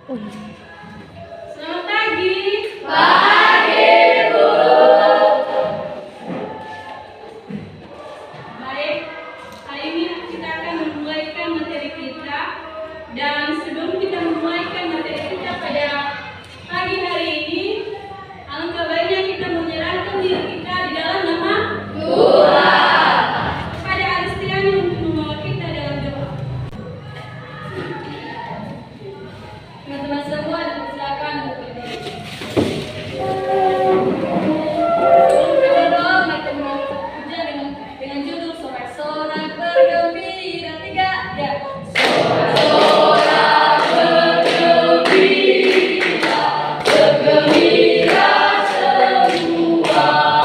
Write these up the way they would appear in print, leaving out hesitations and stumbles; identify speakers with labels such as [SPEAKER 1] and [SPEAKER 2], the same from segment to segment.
[SPEAKER 1] Selamat pagi.
[SPEAKER 2] Pagi, Bu.
[SPEAKER 1] Baik, hari ini kita akan memulaikan materi kita. Dan sebelum kita memulaikan materi kita pada pagi hari ini, alangkah baiknya kita menyerahkan diri kita di dalam nama
[SPEAKER 2] Tuhan.
[SPEAKER 1] kepada Aristiani untuk membawa kita dalam doa. Teman-teman semua dipersilakan untuk berdiri. Berdoa, mari kita puja dengan judul sorak-sorak bergembira. 3, ya.
[SPEAKER 2] Sorak bergembira, bergembira semua.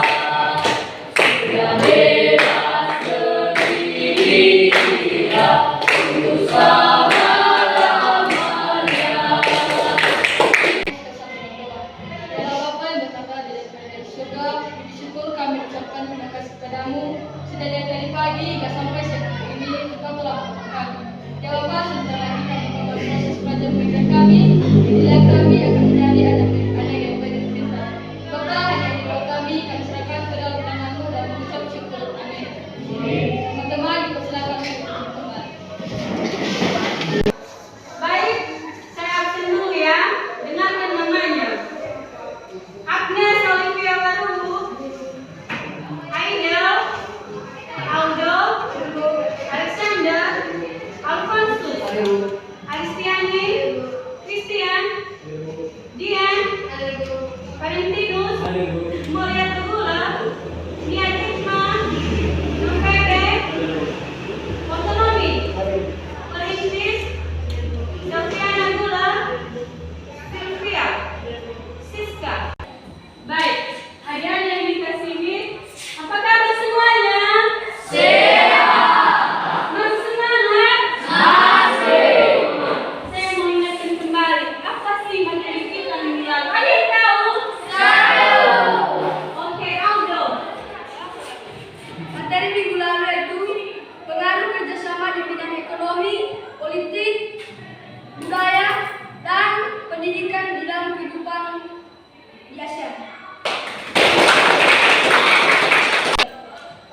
[SPEAKER 2] Sudah bebas bergembira untuk selama-lamanya.
[SPEAKER 1] Ya Bapa yang bertata di surga, bersyukur kami ucapkan terima kasih kepadamu sudah dari tadi pagi hingga sampai siang hari ini Engkau telah menolong kami. Ya Bapa, sebentar lagi kami membuat proses belajar mengajar kami. Jadilah kami akan menjadi anak yang baik dan pintar. Bapa, hanya di doa kami serahkan ke dalam tangan-Mu dan mengucap syukur. Amin. Teman-teman dipersilakan untuk kembali. Baik, saya absen dulu ya. Dengarkan namanya. Agnes Olivia Warubu, Aidel, Aldo, Alexander, Alfonsus, Aristiani, Christian, Dian, Valentinus, Moria Tegula, Nia Tikma, Nufebe, Otonomi, Perintis, Sofiana Gula, Sylvia, Siska. Baik, adik-adik yang dikasihi, apa kabar semuanya?
[SPEAKER 2] Sehat.
[SPEAKER 1] Masih semangat?
[SPEAKER 2] Masih.
[SPEAKER 1] Saya mau ingatkan kembali, apa sih materi kita minggu lalu? Ada yang tahu?
[SPEAKER 2] Tahu.
[SPEAKER 1] Oke, Aldo.
[SPEAKER 3] Materi minggu lalu itu pengaruh kerjasama di bidang ekonomi, politik, budaya, dan pendidikan di dalam kehidupan di Asia.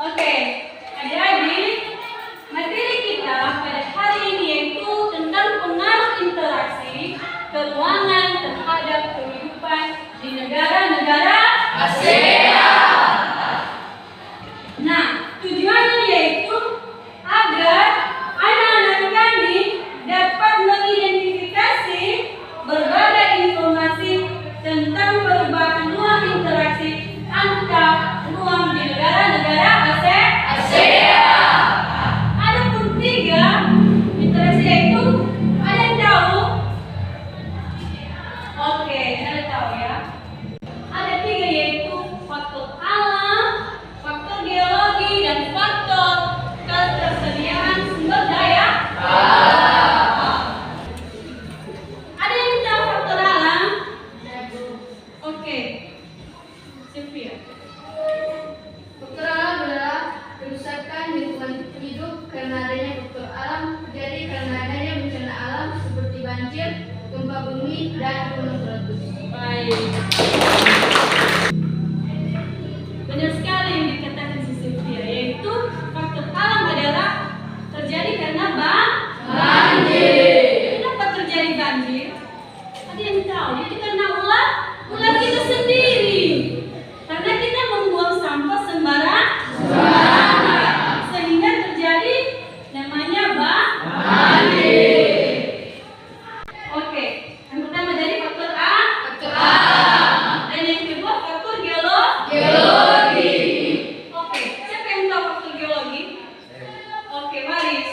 [SPEAKER 1] Oke, adik-adik, materi kita pada hari ini yaitu tentang pengaruh interaksi keuangan terhadap kehidupan di negara-negara
[SPEAKER 2] ASEAN.
[SPEAKER 1] Nah, tujuannya yaitu agar anak-anak kami dapat mengidentifikasi berbagai informasi tentang perubahan ruang interaksi antar ruang di negara-negara
[SPEAKER 2] ASEAN.
[SPEAKER 1] Adapun 3 interaksi yaitu ada yang tahu? Oke, ada tahu ya. Ada 3 yaitu faktor alam, faktor geologi, dan faktor ketersediaan sumber daya alam. Ada yang tahu faktor alam? Oke, Sylvia.
[SPEAKER 3] Faktor alam adalah kerusakan lingkungan hidup karena adanya faktor alam terjadi karena adanya bencana alam seperti banjir, gempa bumi, dan gunung meletus.
[SPEAKER 1] Baik. Benar sekali yang dikatakan si Sylvia, yaitu faktor alam adalah terjadi karena
[SPEAKER 2] Banjir.
[SPEAKER 1] Kenapa terjadi banjir? Ada yang tahu? Itu karena ulah kita sendiri. Karena kita membuang sampah sembarangan, sehingga terjadi namanya
[SPEAKER 2] Banjir.
[SPEAKER 1] Oke, yang pertama dari faktor A.
[SPEAKER 2] Faktor alam.
[SPEAKER 1] Dan yang kedua faktor
[SPEAKER 2] Geologi.
[SPEAKER 1] Oke, siapa yang tahu faktor geologi? Oke, Waris.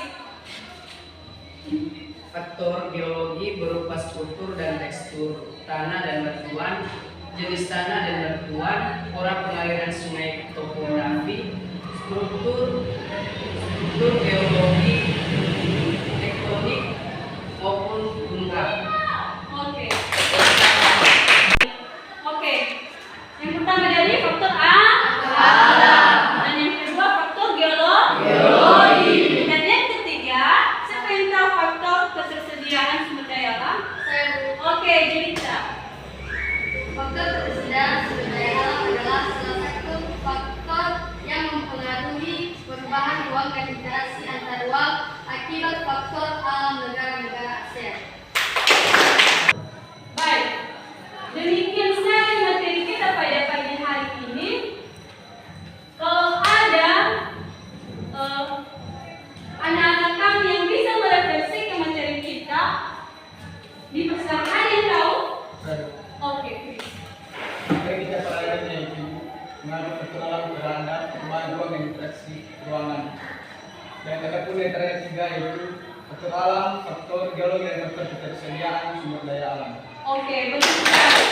[SPEAKER 4] Faktor geologi berupa struktur dan tekstur tanah dan batuan, jenis tanah dan batuan, pola pengaliran sungai, topografi, struktur geologi, tektonik maupun gunung api.
[SPEAKER 1] Oke. Oke. Yang pertama dari faktor A.
[SPEAKER 2] Alam.
[SPEAKER 1] Dan yang kedua faktor geologi.
[SPEAKER 2] Geologi.
[SPEAKER 1] Dan yang ketiga, siapa yang tahu faktor ketersediaan sumber daya alam?
[SPEAKER 3] Saya
[SPEAKER 5] lainnya yaitu mengandung faktor alam terhadap kemajuan interaksi ruangan. Dan ada pun yang ketiga yaitu faktor alam, faktor geologi, dan faktor ketersediaan sumber daya alam.
[SPEAKER 1] Oke, betul sekali.